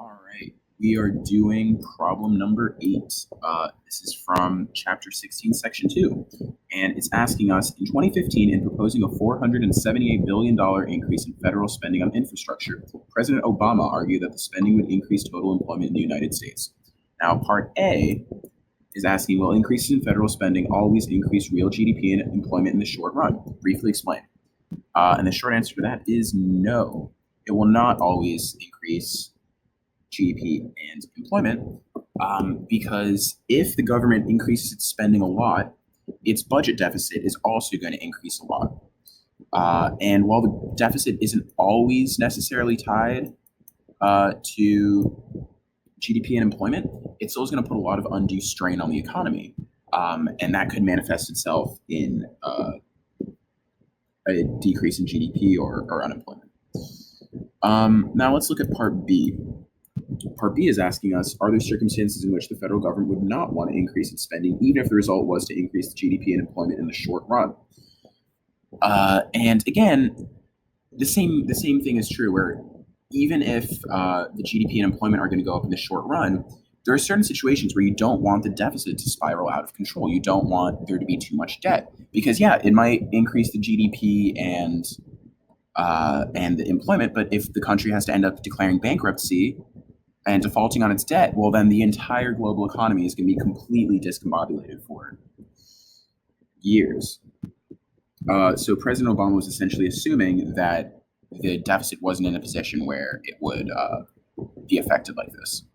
All right, we are doing problem number 8. This is from chapter 16, section 2, and it's asking us, in 2015, in proposing a $478 billion increase in federal spending on infrastructure, President Obama argued that the spending would increase total employment in the United States. Now, part A is asking, will increases in federal spending always increase real GDP and employment in the short run? Briefly explain. And the short answer to that is no. It will not always increase GDP and employment, because if the government increases its spending a lot, its budget deficit is also going to increase a lot. And while the deficit isn't always necessarily tied to GDP and employment, it's still going to put a lot of undue strain on the economy. And that could manifest itself in a decrease in GDP or unemployment. Now let's look at part B. Part B is asking us, are there circumstances in which the federal government would not want to increase its spending, even if the result was to increase the GDP and employment in the short run? And again, the same thing is true, where even if the GDP and employment are going to go up in the short run, there are certain situations where you don't want the deficit to spiral out of control. You don't want there to be too much debt, because yeah, it might increase the GDP and the employment, but if the country has to end up declaring bankruptcy and defaulting on its debt, well, then the entire global economy is going to be completely discombobulated for years. So President Obama was essentially assuming that the deficit wasn't in a position where it would be affected like this.